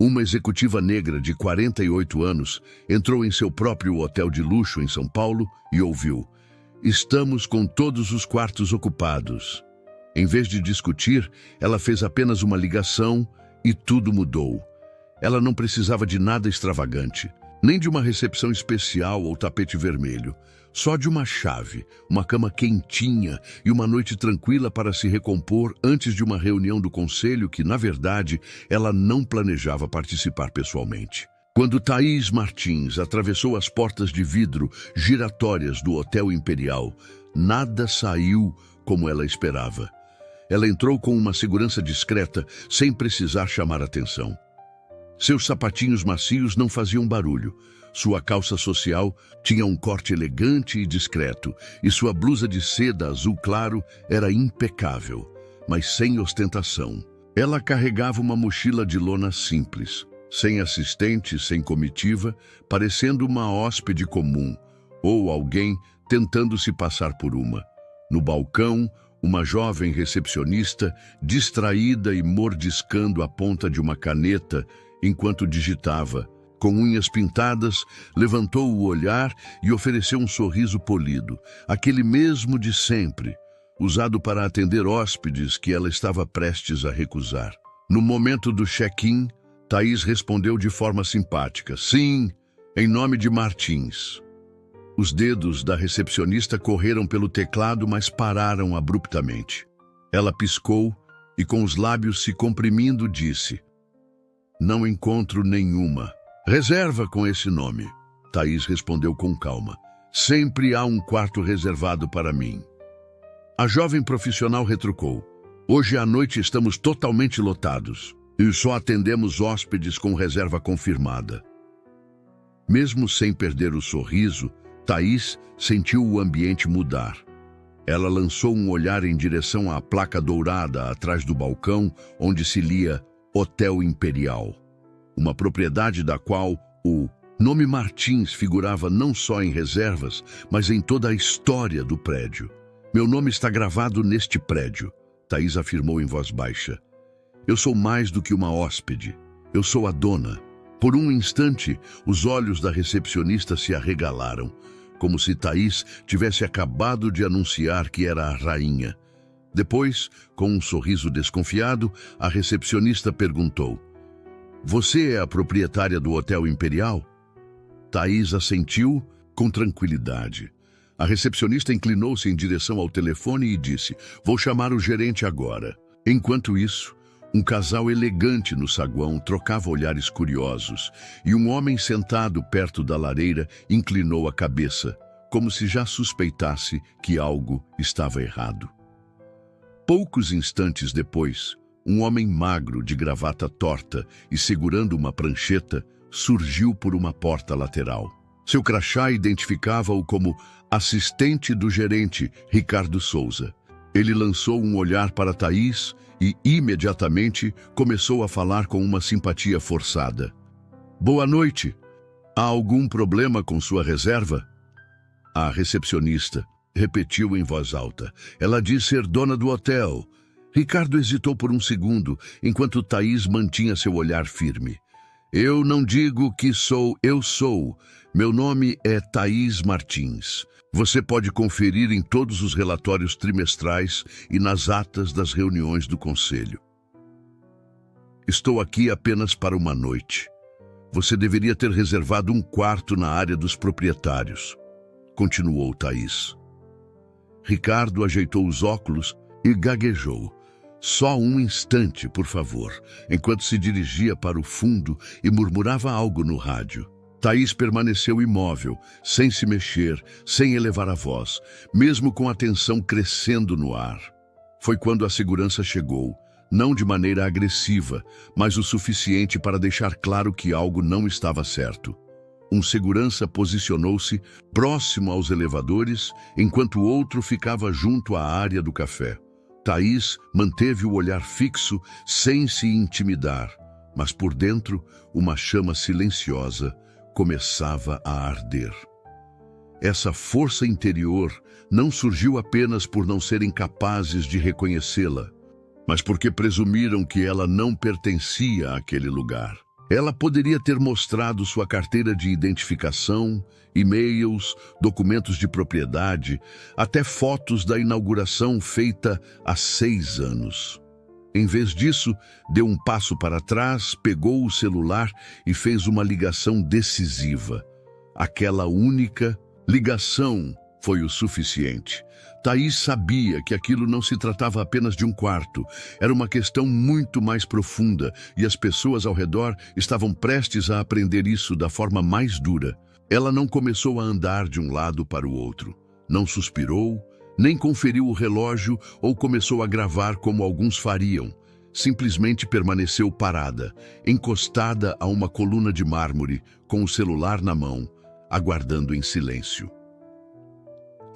Uma executiva negra de 48 anos entrou em seu próprio hotel de luxo em São Paulo e ouviu: "Estamos com todos os quartos ocupados." Em vez de discutir, ela fez apenas uma ligação e tudo mudou. Ela não precisava de nada extravagante, nem de uma recepção especial ou tapete vermelho. Só de uma chave, uma cama quentinha e uma noite tranquila para se recompor antes de uma reunião do conselho que, na verdade, ela não planejava participar pessoalmente. Quando Thaís Martins atravessou as portas de vidro giratórias do Hotel Imperial, nada saiu como ela esperava. Ela entrou com uma segurança discreta, sem precisar chamar atenção. Seus sapatinhos macios não faziam barulho. Sua calça social tinha um corte elegante e discreto, e sua blusa de seda azul claro era impecável, mas sem ostentação. Ela carregava uma mochila de lona simples, sem assistente, sem comitiva, parecendo uma hóspede comum, ou alguém tentando se passar por uma. No balcão, uma jovem recepcionista, distraída e mordiscando a ponta de uma caneta enquanto digitava, com unhas pintadas, levantou o olhar e ofereceu um sorriso polido, aquele mesmo de sempre, usado para atender hóspedes que ela estava prestes a recusar. No momento do check-in, Thaís respondeu de forma simpática: "Sim, em nome de Martins." Os dedos da recepcionista correram pelo teclado, mas pararam abruptamente. Ela piscou e, com os lábios se comprimindo, disse: "Não encontro nenhuma reserva com esse nome." Thaís respondeu com calma: "Sempre há um quarto reservado para mim." A jovem profissional retrucou: "Hoje à noite estamos totalmente lotados e só atendemos hóspedes com reserva confirmada." Mesmo sem perder o sorriso, Thaís sentiu o ambiente mudar. Ela lançou um olhar em direção à placa dourada atrás do balcão, onde se lia Hotel Imperial, uma propriedade da qual o nome Martins figurava não só em reservas, mas em toda a história do prédio. "Meu nome está gravado neste prédio," Thaís afirmou em voz baixa. "Eu sou mais do que uma hóspede. Eu sou a dona." Por um instante, os olhos da recepcionista se arregalaram, como se Thaís tivesse acabado de anunciar que era a rainha. Depois, com um sorriso desconfiado, a recepcionista perguntou: "Você é a proprietária do Hotel Imperial?" Thaís assentiu com tranquilidade. A recepcionista inclinou-se em direção ao telefone e disse: "Vou chamar o gerente agora." Enquanto isso, um casal elegante no saguão trocava olhares curiosos, e um homem sentado perto da lareira inclinou a cabeça, como se já suspeitasse que algo estava errado. Poucos instantes depois, um homem magro de gravata torta e segurando uma prancheta surgiu por uma porta lateral. Seu crachá identificava-o como assistente do gerente, Ricardo Souza. Ele lançou um olhar para Thaís e imediatamente começou a falar com uma simpatia forçada. "Boa noite. Há algum problema com sua reserva?" A recepcionista repetiu em voz alta. "Ela diz ser dona do hotel." Ricardo hesitou por um segundo, enquanto Thaís mantinha seu olhar firme. "Eu não digo que sou, eu sou. Meu nome é Thaís Martins. Você pode conferir em todos os relatórios trimestrais e nas atas das reuniões do conselho. Estou aqui apenas para uma noite. Você deveria ter reservado um quarto na área dos proprietários," continuou Thaís. Ricardo ajeitou os óculos e gaguejou. "Só um instante, por favor," enquanto se dirigia para o fundo e murmurava algo no rádio. Thaís permaneceu imóvel, sem se mexer, sem elevar a voz, mesmo com a tensão crescendo no ar. Foi quando a segurança chegou, não de maneira agressiva, mas o suficiente para deixar claro que algo não estava certo. Um segurança posicionou-se próximo aos elevadores, enquanto o outro ficava junto à área do café. Thaís manteve o olhar fixo, sem se intimidar, mas por dentro, uma chama silenciosa começava a arder. Essa força interior não surgiu apenas por não serem capazes de reconhecê-la, mas porque presumiram que ela não pertencia àquele lugar. Ela poderia ter mostrado sua carteira de identificação, e-mails, documentos de propriedade, até fotos da inauguração feita há 6 anos. Em vez disso, deu um passo para trás, pegou o celular e fez uma ligação decisiva. Aquela única ligação foi o suficiente. Thaís sabia que aquilo não se tratava apenas de um quarto. Era uma questão muito mais profunda e as pessoas ao redor estavam prestes a aprender isso da forma mais dura. Ela não começou a andar de um lado para o outro. Não suspirou, nem conferiu o relógio ou começou a gravar como alguns fariam. Simplesmente permaneceu parada, encostada a uma coluna de mármore, com o celular na mão, aguardando em silêncio.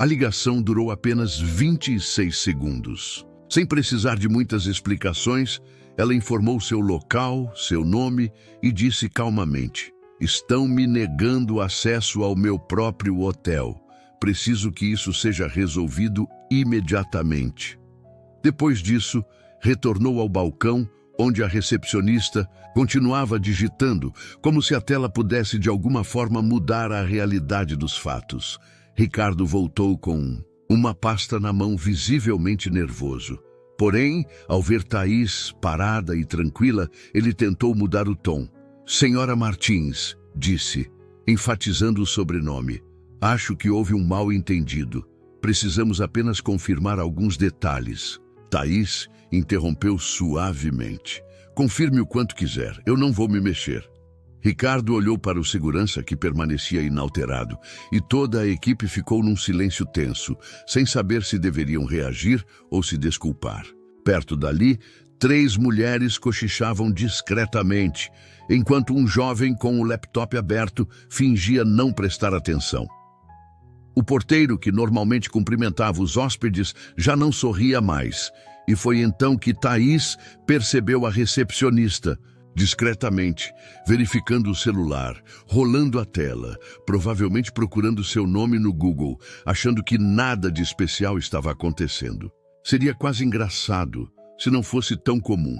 A ligação durou apenas 26 segundos. Sem precisar de muitas explicações, ela informou seu local, seu nome e disse calmamente: "Estão me negando acesso ao meu próprio hotel. Preciso que isso seja resolvido imediatamente." Depois disso, retornou ao balcão, onde a recepcionista continuava digitando, como se a tela pudesse de alguma forma mudar a realidade dos fatos. Ricardo voltou com uma pasta na mão, visivelmente nervoso. Porém, ao ver Thaís parada e tranquila, ele tentou mudar o tom. "Senhora Martins", disse, enfatizando o sobrenome, "acho que houve um mal-entendido. Precisamos apenas confirmar alguns detalhes." Thaís interrompeu suavemente. "Confirme o quanto quiser, eu não vou me mexer." Ricardo olhou para o segurança, que permanecia inalterado, e toda a equipe ficou num silêncio tenso, sem saber se deveriam reagir ou se desculpar. Perto dali, 3 mulheres cochichavam discretamente, enquanto um jovem com o laptop aberto fingia não prestar atenção. O porteiro, que normalmente cumprimentava os hóspedes, já não sorria mais, e foi então que Thaís percebeu a recepcionista, discretamente, verificando o celular, rolando a tela, provavelmente procurando seu nome no Google, achando que nada de especial estava acontecendo. Seria quase engraçado se não fosse tão comum.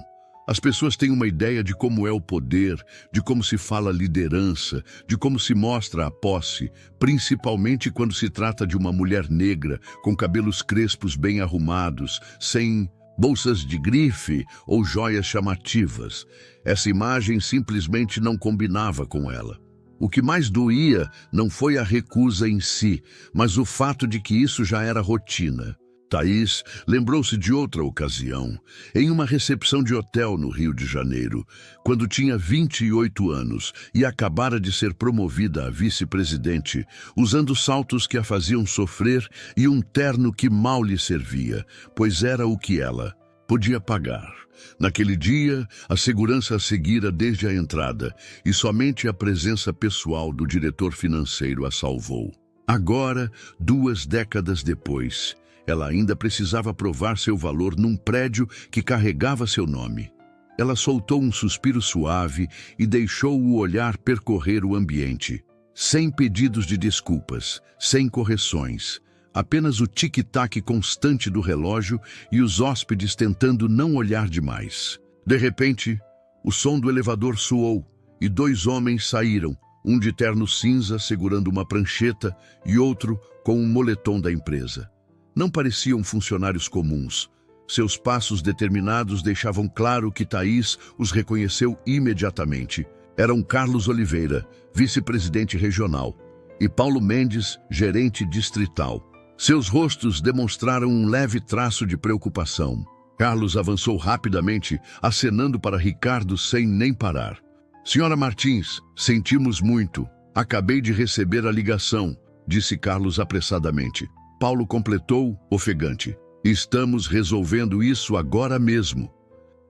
As pessoas têm uma ideia de como é o poder, de como se fala liderança, de como se mostra a posse, principalmente quando se trata de uma mulher negra, com cabelos crespos bem arrumados, sem bolsas de grife ou joias chamativas. Essa imagem simplesmente não combinava com ela. O que mais doía não foi a recusa em si, mas o fato de que isso já era rotina. Thaís lembrou-se de outra ocasião, em uma recepção de hotel no Rio de Janeiro, quando tinha 28 anos e acabara de ser promovida a vice-presidente, usando saltos que a faziam sofrer e um terno que mal lhe servia, pois era o que ela podia pagar. Naquele dia, a segurança a seguira desde a entrada, e somente a presença pessoal do diretor financeiro a salvou. Agora, 2 décadas depois, ela ainda precisava provar seu valor num prédio que carregava seu nome. Ela soltou um suspiro suave e deixou o olhar percorrer o ambiente. Sem pedidos de desculpas, sem correções. Apenas o tic-tac constante do relógio e os hóspedes tentando não olhar demais. De repente, o som do elevador soou e 2 homens saíram, um de terno cinza segurando uma prancheta e outro com um moletom da empresa. Não pareciam funcionários comuns. Seus passos determinados deixavam claro que Thaís os reconheceu imediatamente. Eram Carlos Oliveira, vice-presidente regional, e Paulo Mendes, gerente distrital. Seus rostos demonstraram um leve traço de preocupação. Carlos avançou rapidamente, acenando para Ricardo sem nem parar. "Senhora Martins, sentimos muito. Acabei de receber a ligação", disse Carlos apressadamente. Paulo completou, ofegante: "Estamos resolvendo isso agora mesmo."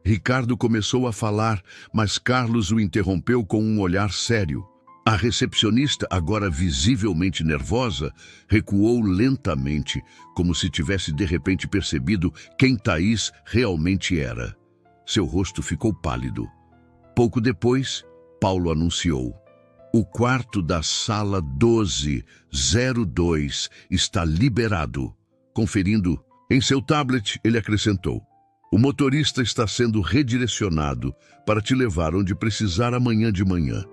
Ricardo começou a falar, mas Carlos o interrompeu com um olhar sério. A recepcionista, agora visivelmente nervosa, recuou lentamente, como se tivesse de repente percebido quem Thaís realmente era. Seu rosto ficou pálido. Pouco depois, Paulo anunciou: "O quarto da sala 1202 está liberado." Conferindo em seu tablet, ele acrescentou: O motorista está sendo redirecionado para te levar onde precisar amanhã de manhã.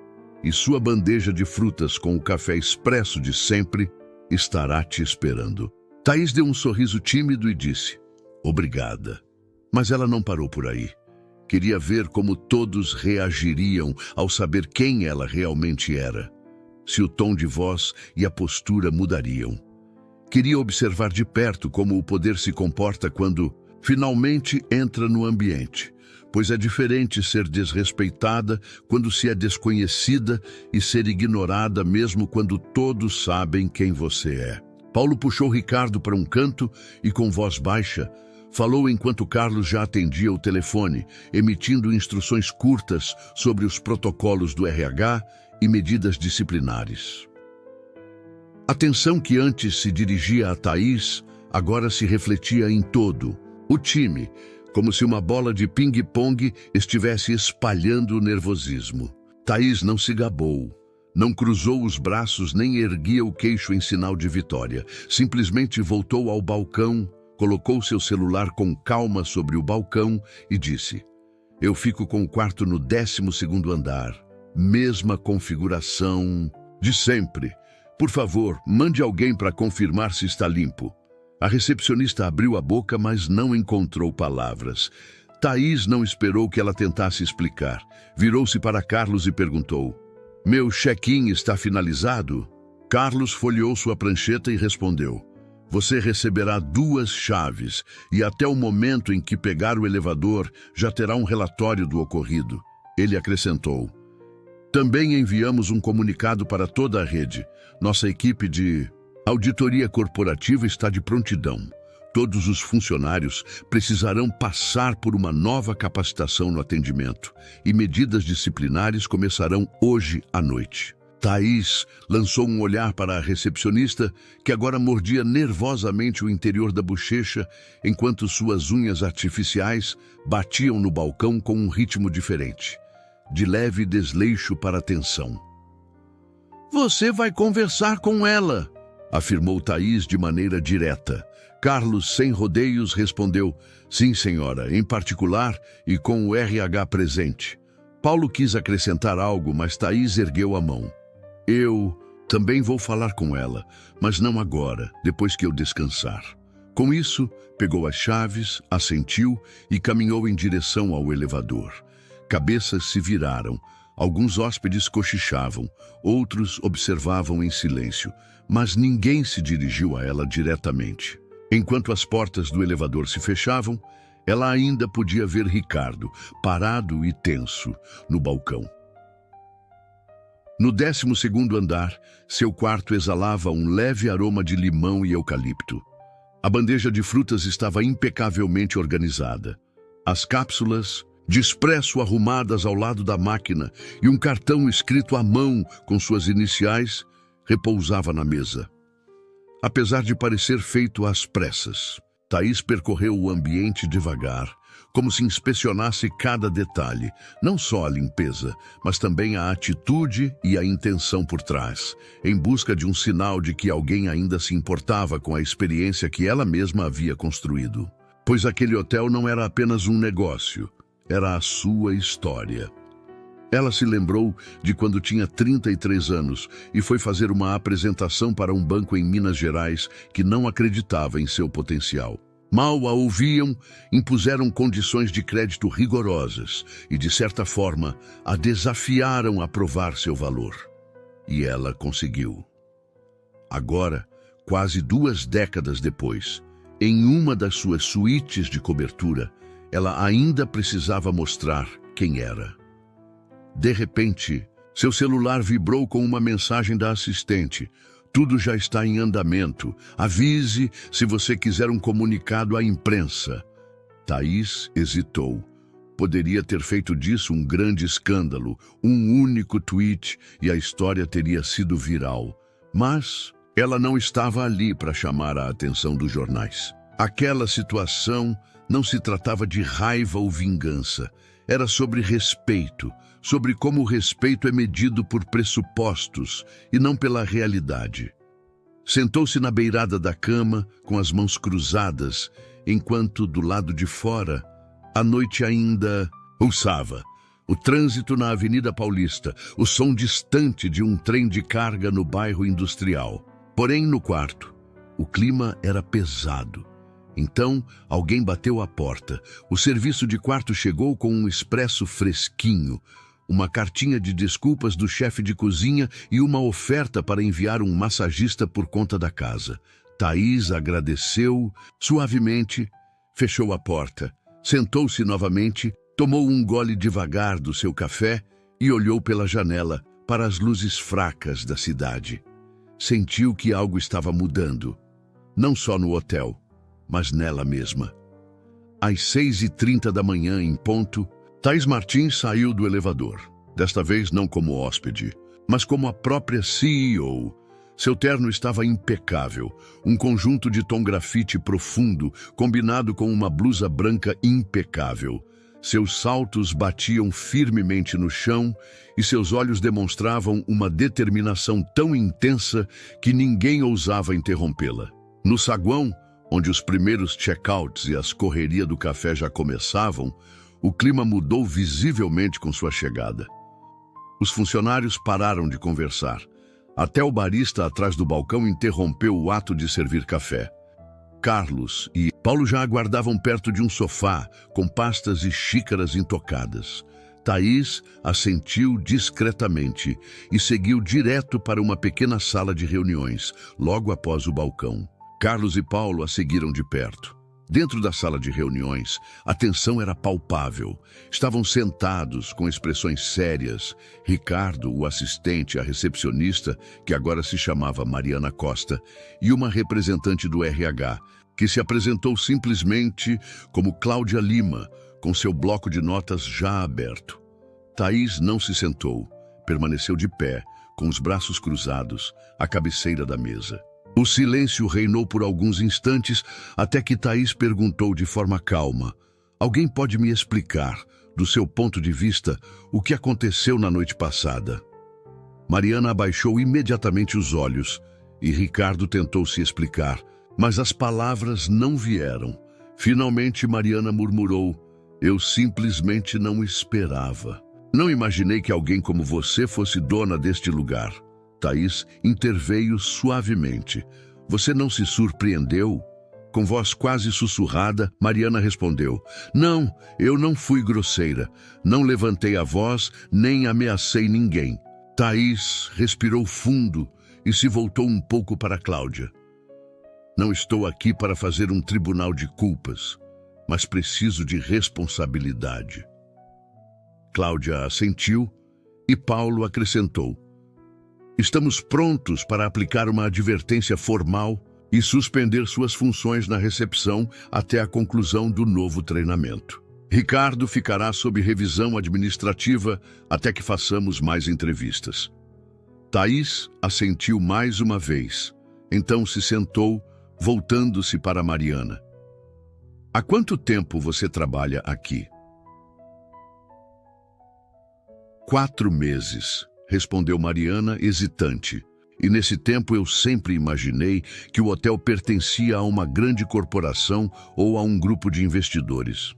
E sua bandeja de frutas com o café expresso de sempre estará te esperando. Thaís deu um sorriso tímido e disse: obrigada. Mas ela não parou por aí. Queria ver como todos reagiriam ao saber quem ela realmente era. Se o tom de voz e a postura mudariam. Queria observar de perto como o poder se comporta quando finalmente entra no ambiente, pois é diferente ser desrespeitada quando se é desconhecida e ser ignorada mesmo quando todos sabem quem você é. Paulo puxou Ricardo para um canto e, com voz baixa, falou enquanto Carlos já atendia o telefone, emitindo instruções curtas sobre os protocolos do RH e medidas disciplinares. A tensão que antes se dirigia a Thaís agora se refletia em todo o time, como se uma bola de ping-pong estivesse espalhando o nervosismo. Thaís não se gabou, não cruzou os braços nem erguia o queixo em sinal de vitória. Simplesmente voltou ao balcão, colocou seu celular com calma sobre o balcão e disse: eu fico com o quarto no 12º andar. Mesma configuração de sempre. Por favor, mande alguém para confirmar se está limpo. A recepcionista abriu a boca, mas não encontrou palavras. Thaís não esperou que ela tentasse explicar. Virou-se para Carlos e perguntou: meu check-in está finalizado? Carlos folheou sua prancheta e respondeu: você receberá 2 chaves e até o momento em que pegar o elevador já terá um relatório do ocorrido. Ele acrescentou: também enviamos um comunicado para toda a rede. Nossa equipe de auditoria corporativa está de prontidão. Todos os funcionários precisarão passar por uma nova capacitação no atendimento e medidas disciplinares começarão hoje à noite. Thaís lançou um olhar para a recepcionista, que agora mordia nervosamente o interior da bochecha, enquanto suas unhas artificiais batiam no balcão com um ritmo diferente, de leve desleixo para a tensão. Você vai conversar com ela, afirmou Thaís de maneira direta. Carlos, sem rodeios, respondeu: sim, senhora, em particular e com o RH presente. Paulo quis acrescentar algo, mas Thaís ergueu a mão. Eu também vou falar com ela, mas não agora, depois que eu descansar. Com isso, pegou as chaves, assentiu e caminhou em direção ao elevador. Cabeças se viraram. Alguns hóspedes cochichavam, outros observavam em silêncio, mas ninguém se dirigiu a ela diretamente. Enquanto as portas do elevador se fechavam, ela ainda podia ver Ricardo, parado e tenso, no balcão. No 12º andar, seu quarto exalava um leve aroma de limão e eucalipto. A bandeja de frutas estava impecavelmente organizada. As cápsulas de expresso arrumadas ao lado da máquina e um cartão escrito à mão com suas iniciais repousava na mesa. Apesar de parecer feito às pressas, Thaís percorreu o ambiente devagar, como se inspecionasse cada detalhe, não só a limpeza, mas também a atitude e a intenção por trás, em busca de um sinal de que alguém ainda se importava com a experiência que ela mesma havia construído. Pois aquele hotel não era apenas um negócio, era a sua história. Ela se lembrou de quando tinha 33 anos e foi fazer uma apresentação para um banco em Minas Gerais que não acreditava em seu potencial. Mal a ouviam, impuseram condições de crédito rigorosas e, de certa forma, a desafiaram a provar seu valor. E ela conseguiu. Agora, quase 2 décadas depois, em uma das suas suítes de cobertura, ela ainda precisava mostrar quem era. De repente, seu celular vibrou com uma mensagem da assistente. Tudo já está em andamento. Avise se você quiser um comunicado à imprensa. Thaís hesitou. Poderia ter feito disso um grande escândalo, um único tweet e a história teria sido viral. Mas ela não estava ali para chamar a atenção dos jornais. Aquela situação não se tratava de raiva ou vingança. Era sobre respeito, sobre como o respeito é medido por pressupostos e não pela realidade. Sentou-se na beirada da cama, com as mãos cruzadas, enquanto, do lado de fora, A noite ainda pulsava. O trânsito na Avenida Paulista, o som distante de um trem de carga no bairro industrial. Porém, no quarto, o clima era pesado. Então, alguém bateu à porta. O serviço de quarto chegou com um expresso fresquinho, uma cartinha de desculpas do chefe de cozinha e uma oferta para enviar um massagista por conta da casa. Thaís agradeceu suavemente, fechou a porta, sentou-se novamente, tomou um gole devagar do seu café e olhou pela janela para as luzes fracas da cidade. Sentiu que algo estava mudando, não só no hotel, mas nela mesma. Às 6h30 da manhã, em ponto, Thaís Martins saiu do elevador. Desta vez não como hóspede, mas como a própria CEO. Seu terno estava impecável, um conjunto de tom grafite profundo, combinado com uma blusa branca impecável. Seus saltos batiam firmemente no chão e seus olhos demonstravam uma determinação tão intensa que ninguém ousava interrompê-la. No saguão, onde os primeiros check-outs e as correrias do café já começavam, o clima mudou visivelmente com sua chegada. Os funcionários pararam de conversar. Até o barista atrás do balcão interrompeu o ato de servir café. Carlos e Paulo já aguardavam perto de um sofá, com pastas e xícaras intocadas. Thaís assentiu discretamente e seguiu direto para uma pequena sala de reuniões, logo após o balcão. Carlos e Paulo a seguiram de perto. Dentro da sala de reuniões, a tensão era palpável. Estavam sentados com expressões sérias. Ricardo, o assistente, a recepcionista, que agora se chamava Mariana Costa, e uma representante do RH, que se apresentou simplesmente como Cláudia Lima, com seu bloco de notas já aberto. Thaís não se sentou, permaneceu de pé, com os braços cruzados, à cabeceira da mesa. O silêncio reinou por alguns instantes, até que Thaís perguntou de forma calma: "Alguém pode me explicar, do seu ponto de vista, o que aconteceu na noite passada?" Mariana abaixou imediatamente os olhos e Ricardo tentou se explicar, mas as palavras não vieram. Finalmente Mariana murmurou: "Eu simplesmente não esperava. Não imaginei que alguém como você fosse dona deste lugar." Thaís interveio suavemente. "Você não se surpreendeu?" Com voz quase sussurrada, Mariana respondeu: "Não, eu não fui grosseira. Não levantei a voz, nem ameacei ninguém." Thaís respirou fundo e se voltou um pouco para Cláudia. "Não estou aqui para fazer um tribunal de culpas, mas preciso de responsabilidade." Cláudia assentiu e Paulo acrescentou: "Estamos prontos para aplicar uma advertência formal e suspender suas funções na recepção até a conclusão do novo treinamento. Ricardo ficará sob revisão administrativa até que façamos mais entrevistas." Thaís assentiu mais uma vez, então se sentou, voltando-se para Mariana. "Há quanto tempo você trabalha aqui?" 4 meses. Respondeu Mariana, hesitante. "E nesse tempo eu sempre imaginei que o hotel pertencia a uma grande corporação ou a um grupo de investidores."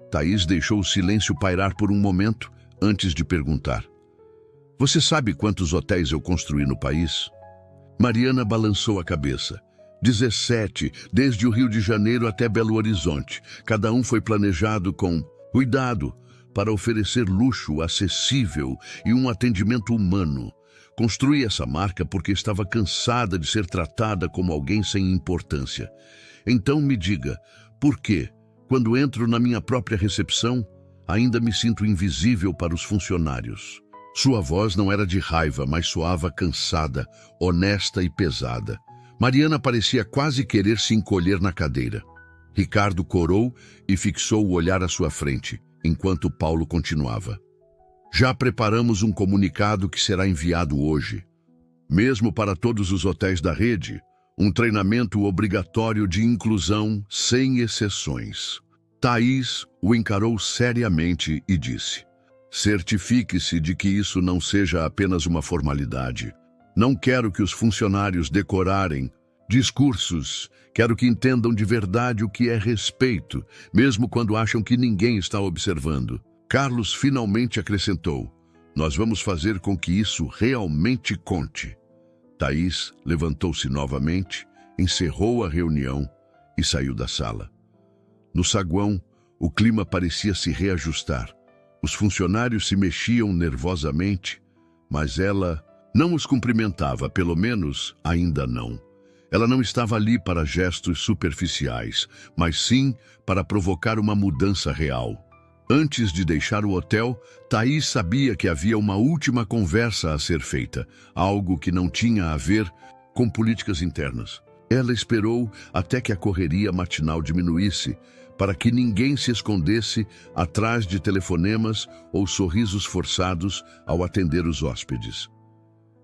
Thaís deixou o silêncio pairar por um momento antes de perguntar: "Você sabe quantos hotéis eu construí no país?" Mariana balançou a cabeça. 17, desde o Rio de Janeiro até Belo Horizonte. Cada um foi planejado com cuidado, para oferecer luxo acessível e um atendimento humano. Construí essa marca porque estava cansada de ser tratada como alguém sem importância. Então me diga, por que, quando entro na minha própria recepção, ainda me sinto invisível para os funcionários?" Sua voz não era de raiva, mas soava cansada, honesta e pesada. Mariana parecia quase querer se encolher na cadeira. Ricardo corou e fixou o olhar à sua frente, enquanto Paulo continuava: "Já preparamos um comunicado que será enviado hoje. Mesmo para todos os hotéis da rede, um treinamento obrigatório de inclusão sem exceções." Thaís o encarou seriamente e disse: "Certifique-se de que isso não seja apenas uma formalidade. Não quero que os funcionários decorarem Discursos. Quero que entendam de verdade o que é respeito, mesmo quando acham que ninguém está observando. Carlos finalmente acrescentou: nós vamos fazer com que isso realmente conte. Thaís levantou-se novamente, encerrou a reunião e saiu da sala. No saguão, o clima parecia se reajustar. Os funcionários se mexiam nervosamente, mas ela não os cumprimentava, pelo menos ainda não. Ela não estava ali para gestos superficiais, mas sim para provocar uma mudança real. Antes de deixar o hotel, Thaís sabia que havia uma última conversa a ser feita, algo que não tinha a ver com políticas internas. Ela esperou até que a correria matinal diminuísse, para que ninguém se escondesse atrás de telefonemas ou sorrisos forçados ao atender os hóspedes.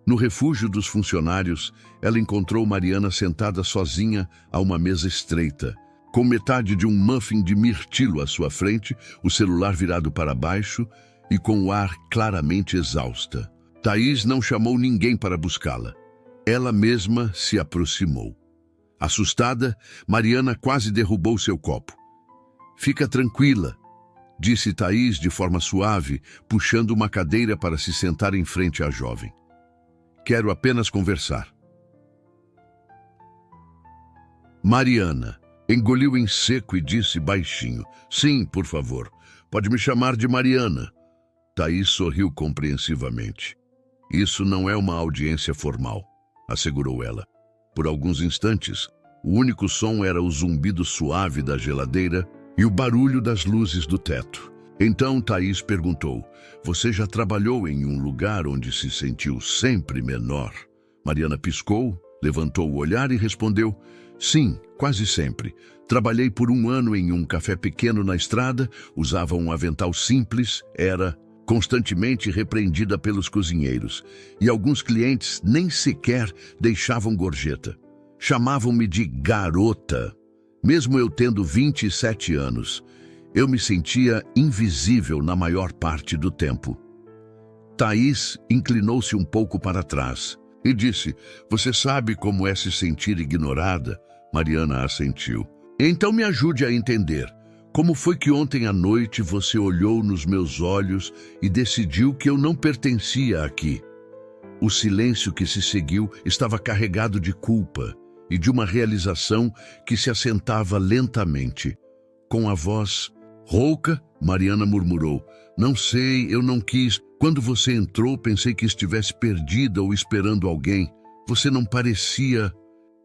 No refúgio dos funcionários, ela encontrou Mariana sentada sozinha a uma mesa estreita, com metade de um muffin de mirtilo à sua frente, o celular virado para baixo e com o ar claramente exausta. Thaís não chamou ninguém para buscá-la. Ela mesma se aproximou. Assustada, Mariana quase derrubou seu copo. "Fica tranquila", disse Thaís de forma suave, puxando uma cadeira para se sentar em frente à jovem. "Quero apenas conversar." Mariana engoliu em seco e disse baixinho: "Sim, por favor. Pode me chamar de Mariana." Thaís sorriu compreensivamente. "Isso não é uma audiência formal", assegurou ela. Por alguns instantes, o único som era o zumbido suave da geladeira e o barulho das luzes do teto. Então Thaís perguntou: "Você já trabalhou em um lugar onde se sentiu sempre menor?" Mariana piscou, levantou o olhar e respondeu: "Sim, quase sempre. Trabalhei por 1 ano em um café pequeno na estrada, usava um avental simples, era constantemente repreendida pelos cozinheiros, e alguns clientes nem sequer deixavam gorjeta. Chamavam-me de garota, mesmo eu tendo 27 anos. Eu me sentia invisível na maior parte do tempo." Thaís inclinou-se um pouco para trás e disse: "Você sabe como é se sentir ignorada?" Mariana assentiu. "Então me ajude a entender. Como foi que ontem à noite você olhou nos meus olhos e decidiu que eu não pertencia aqui?" O silêncio que se seguiu estava carregado de culpa e de uma realização que se assentava lentamente. Com a voz rouca, Mariana murmurou: "Não sei, eu não quis. Quando você entrou, pensei que estivesse perdida ou esperando alguém. Você não parecia..."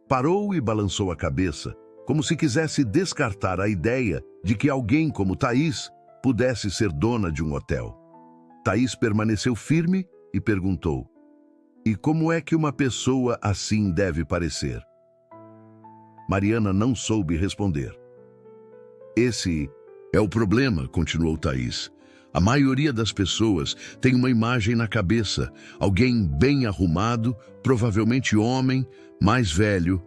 Parou e balançou a cabeça, como se quisesse descartar a ideia de que alguém como Thaís pudesse ser dona de um hotel. Thaís permaneceu firme e perguntou: "E como é que uma pessoa assim deve parecer?" Mariana não soube responder. "Esse é o problema", continuou Thaís. "A maioria das pessoas tem uma imagem na cabeça, alguém bem arrumado, provavelmente homem, mais velho,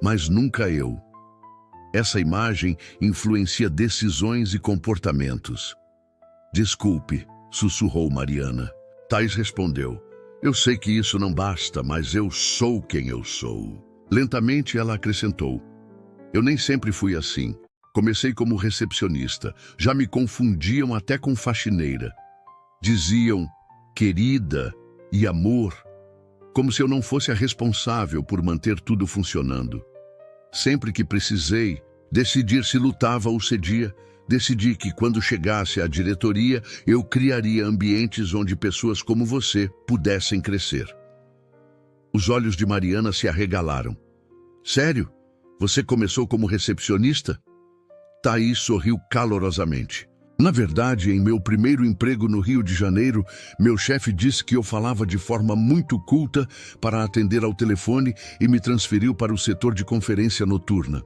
mas nunca eu. Essa imagem influencia decisões e comportamentos." "Desculpe", sussurrou Mariana. Thaís respondeu: "Eu sei que isso não basta, mas eu sou quem eu sou." Lentamente ela acrescentou: "Eu nem sempre fui assim. Comecei como recepcionista. Já me confundiam até com faxineira. Diziam querida e amor, como se eu não fosse a responsável por manter tudo funcionando. Sempre que precisei decidir se lutava ou cedia, decidi que quando chegasse à diretoria, eu criaria ambientes onde pessoas como você pudessem crescer." Os olhos de Mariana se arregalaram. "Sério? Você começou como recepcionista?" Thaís sorriu calorosamente. "Na verdade, em meu primeiro emprego no Rio de Janeiro, meu chefe disse que eu falava de forma muito culta para atender ao telefone e me transferiu para o setor de conferência noturna."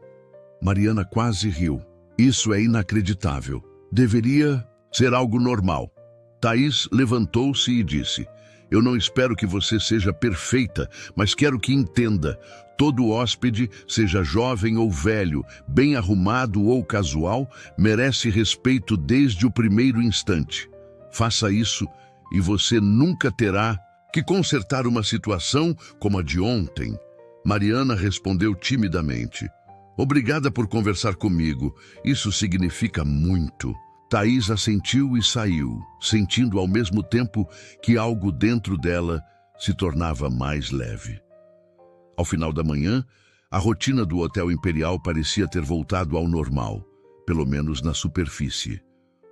Mariana quase riu. "Isso é inacreditável. Deveria ser algo normal." Thaís levantou-se e disse: "Eu não espero que você seja perfeita, mas quero que entenda. Todo hóspede, seja jovem ou velho, bem arrumado ou casual, merece respeito desde o primeiro instante. Faça isso e você nunca terá que consertar uma situação como a de ontem." Mariana respondeu timidamente. Obrigada por conversar comigo. Isso significa muito. Thaís assentiu e saiu, sentindo ao mesmo tempo que algo dentro dela se tornava mais leve. Ao final da manhã, a rotina do Hotel Imperial parecia ter voltado ao normal, pelo menos na superfície.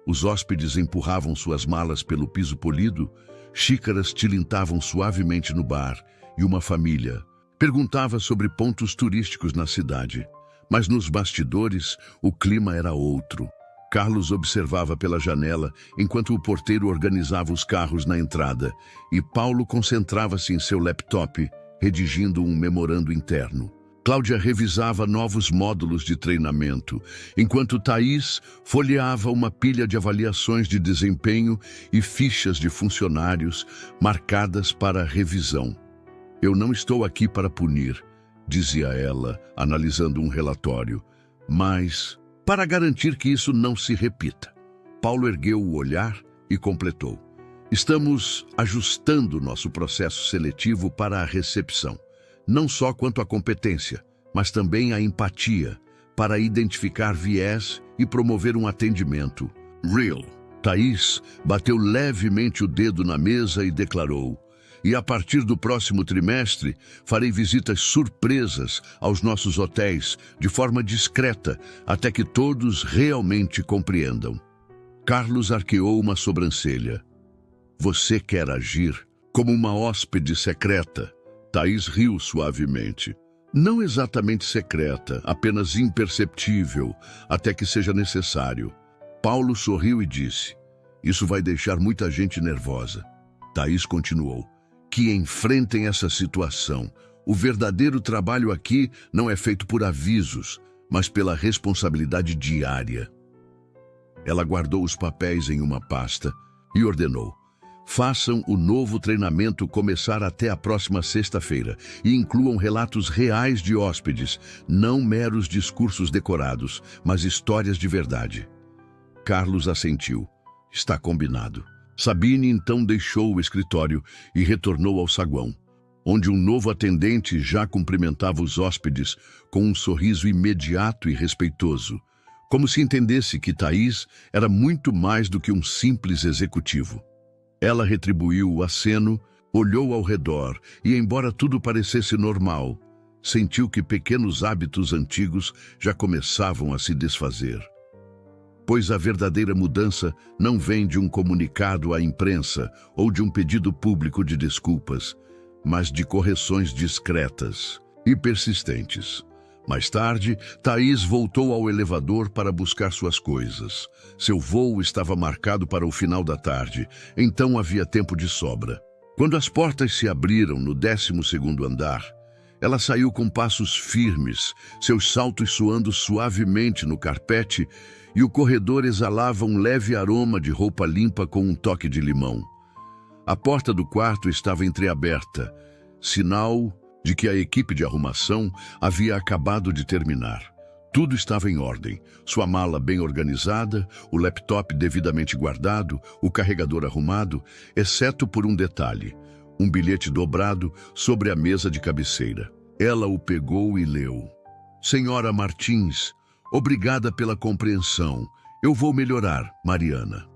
Os hóspedes empurravam suas malas pelo piso polido, xícaras tilintavam suavemente no bar e uma família perguntava sobre pontos turísticos na cidade. Mas nos bastidores, o clima era outro. Carlos observava pela janela enquanto o porteiro organizava os carros na entrada e Paulo concentrava-se em seu laptop, redigindo um memorando interno. Cláudia revisava novos módulos de treinamento, enquanto Thaís folheava uma pilha de avaliações de desempenho e fichas de funcionários marcadas para revisão. Eu não estou aqui para punir, dizia ela, analisando um relatório, mas para garantir que isso não se repita. Paulo ergueu o olhar e completou. Estamos ajustando nosso processo seletivo para a recepção, não só quanto à competência, mas também à empatia, para identificar viés e promover um atendimento real. Thaís bateu levemente o dedo na mesa e declarou: e a partir do próximo trimestre, farei visitas surpresas aos nossos hotéis, de forma discreta, até que todos realmente compreendam. Carlos arqueou uma sobrancelha. Você quer agir como uma hóspede secreta? Thaís riu suavemente. Não exatamente secreta, apenas imperceptível, até que seja necessário. Paulo sorriu e disse: isso vai deixar muita gente nervosa. Thaís continuou: que enfrentem essa situação. O verdadeiro trabalho aqui não é feito por avisos, mas pela responsabilidade diária. Ela guardou os papéis em uma pasta e ordenou: façam o novo treinamento começar até a próxima sexta-feira e incluam relatos reais de hóspedes, não meros discursos decorados, mas histórias de verdade. Carlos assentiu. Está combinado. Sabine então deixou o escritório e retornou ao saguão, onde um novo atendente já cumprimentava os hóspedes com um sorriso imediato e respeitoso, como se entendesse que Thaís era muito mais do que um simples executivo. Ela retribuiu o aceno, olhou ao redor e, embora tudo parecesse normal, sentiu que pequenos hábitos antigos já começavam a se desfazer. Pois a verdadeira mudança não vem de um comunicado à imprensa ou de um pedido público de desculpas, mas de correções discretas e persistentes. Mais tarde, Thaís voltou ao elevador para buscar suas coisas. Seu voo estava marcado para o final da tarde, então havia tempo de sobra. Quando as portas se abriram no 12º andar, ela saiu com passos firmes, seus saltos soando suavemente no carpete, e o corredor exalava um leve aroma de roupa limpa com um toque de limão. A porta do quarto estava entreaberta, sinal de que a equipe de arrumação havia acabado de terminar. Tudo estava em ordem, sua mala bem organizada, o laptop devidamente guardado, o carregador arrumado, exceto por um detalhe: um bilhete dobrado sobre a mesa de cabeceira. Ela o pegou e leu. Senhora Martins, obrigada pela compreensão. Eu vou melhorar, Mariana.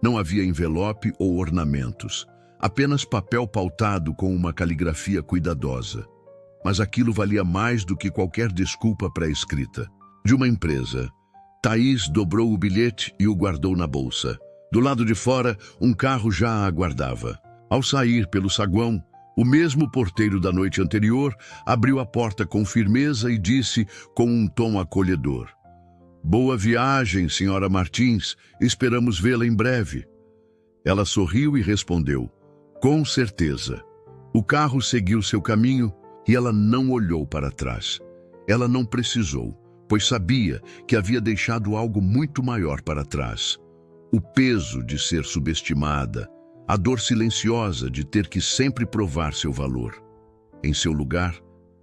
Não havia envelope ou ornamentos, apenas papel pautado com uma caligrafia cuidadosa. Mas aquilo valia mais do que qualquer desculpa pré-escrita. De uma empresa. Thaís dobrou o bilhete e o guardou na bolsa. Do lado de fora, um carro já a aguardava. Ao sair pelo saguão, o mesmo porteiro da noite anterior abriu a porta com firmeza e disse com um tom acolhedor: Boa viagem, senhora Martins. Esperamos vê-la em breve. Ela sorriu e respondeu: Com certeza. O carro seguiu seu caminho e ela não olhou para trás. Ela não precisou, pois sabia que havia deixado algo muito maior para trás. O peso de ser subestimada, a dor silenciosa de ter que sempre provar seu valor. Em seu lugar,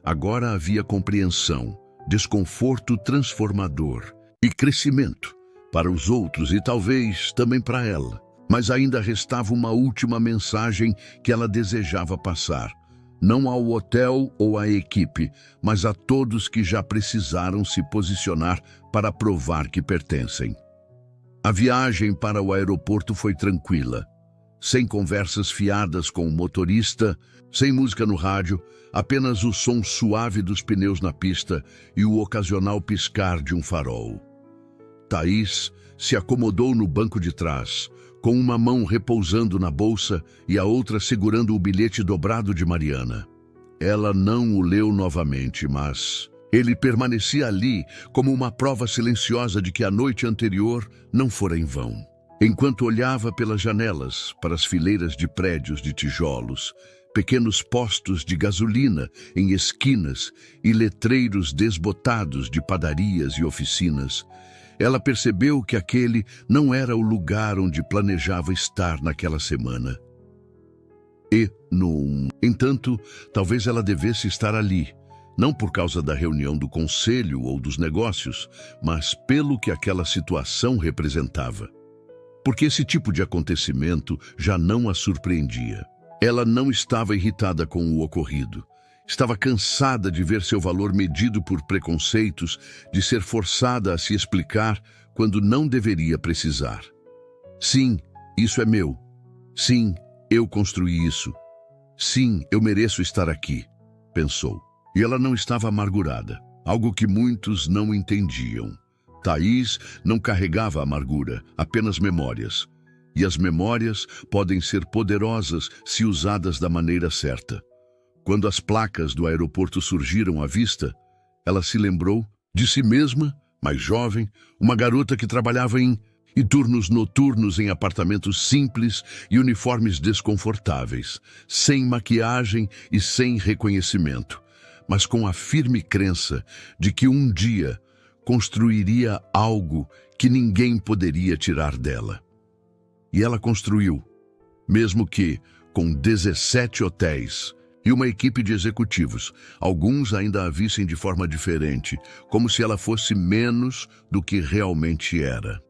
agora havia compreensão, desconforto transformador e crescimento para os outros e talvez também para ela. Mas ainda restava uma última mensagem que ela desejava passar. não ao hotel ou à equipe, mas a todos que já precisaram se posicionar para provar que pertencem. A viagem para o aeroporto foi tranquila, sem conversas fiadas com o motorista, sem música no rádio, apenas o som suave dos pneus na pista e o ocasional piscar de um farol. Thaís se acomodou no banco de trás, com uma mão repousando na bolsa e a outra segurando o bilhete dobrado de Mariana. Ela não o leu novamente, mas ele permanecia ali como uma prova silenciosa de que a noite anterior não fora em vão. Enquanto olhava pelas janelas para as fileiras de prédios de tijolos, pequenos postos de gasolina em esquinas e letreiros desbotados de padarias e oficinas, ela percebeu que aquele não era o lugar onde planejava estar naquela semana. Entanto, talvez ela devesse estar ali, não por causa da reunião do conselho ou dos negócios, mas pelo que aquela situação representava. Porque esse tipo de acontecimento já não a surpreendia. Ela não estava irritada com o ocorrido. Estava cansada de ver seu valor medido por preconceitos, de ser forçada a se explicar quando não deveria precisar. Sim, isso é meu. Sim, eu construí isso. Sim, eu mereço estar aqui, pensou. E ela não estava amargurada, algo que muitos não entendiam. Thaís não carregava amargura, apenas memórias. E as memórias podem ser poderosas se usadas da maneira certa. Quando as placas do aeroporto surgiram à vista, ela se lembrou de si mesma, mais jovem, uma garota que trabalhava em turnos noturnos em apartamentos simples e uniformes desconfortáveis, sem maquiagem e sem reconhecimento, mas com a firme crença de que um dia construiria algo que ninguém poderia tirar dela. E ela construiu, mesmo que com 17 hotéis, e uma equipe de executivos. Alguns ainda a vissem de forma diferente, como se ela fosse menos do que realmente era.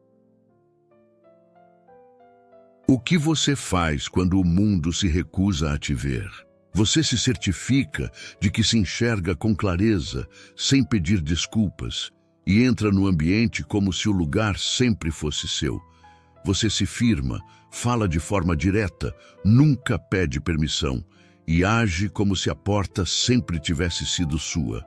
O que você faz quando o mundo se recusa a te ver? Você se certifica de que se enxerga com clareza, sem pedir desculpas, e entra no ambiente como se o lugar sempre fosse seu. Você se firma, fala de forma direta, nunca pede permissão, e age como se a porta sempre tivesse sido sua.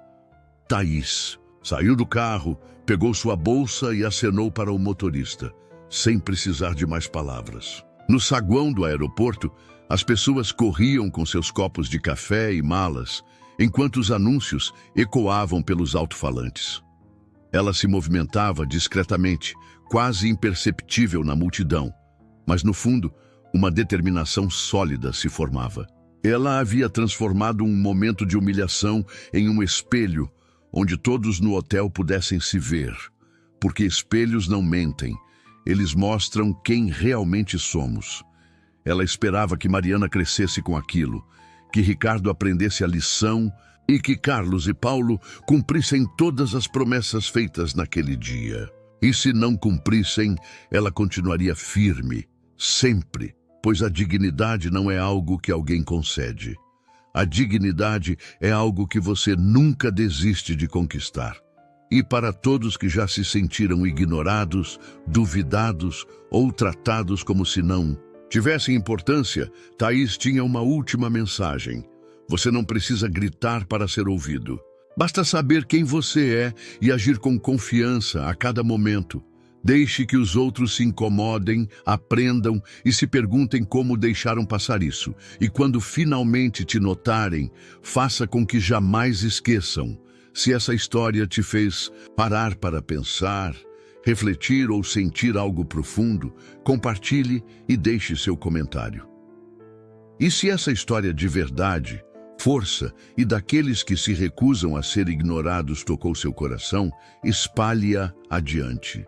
Thaís saiu do carro, pegou sua bolsa e acenou para o motorista, sem precisar de mais palavras. No saguão do aeroporto, as pessoas corriam com seus copos de café e malas, enquanto os anúncios ecoavam pelos alto-falantes. Ela se movimentava discretamente, quase imperceptível na multidão, mas no fundo, uma determinação sólida se formava. Ela havia transformado um momento de humilhação em um espelho, onde todos no hotel pudessem se ver, porque espelhos não mentem, eles mostram quem realmente somos. Ela esperava que Mariana crescesse com aquilo, que Ricardo aprendesse a lição e que Carlos e Paulo cumprissem todas as promessas feitas naquele dia. E se não cumprissem, ela continuaria firme, sempre, pois a dignidade não é algo que alguém concede. A dignidade é algo que você nunca desiste de conquistar. E para todos que já se sentiram ignorados, duvidados ou tratados como se não tivessem importância, Thaís tinha uma última mensagem. Você não precisa gritar para ser ouvido. Basta saber quem você é e agir com confiança a cada momento. Deixe que os outros se incomodem, aprendam e se perguntem como deixaram passar isso. E quando finalmente te notarem, faça com que jamais esqueçam. Se essa história te fez parar para pensar, refletir ou sentir algo profundo, compartilhe e deixe seu comentário. E se essa história de verdade, força e daqueles que se recusam a ser ignorados tocou seu coração, espalhe-a adiante.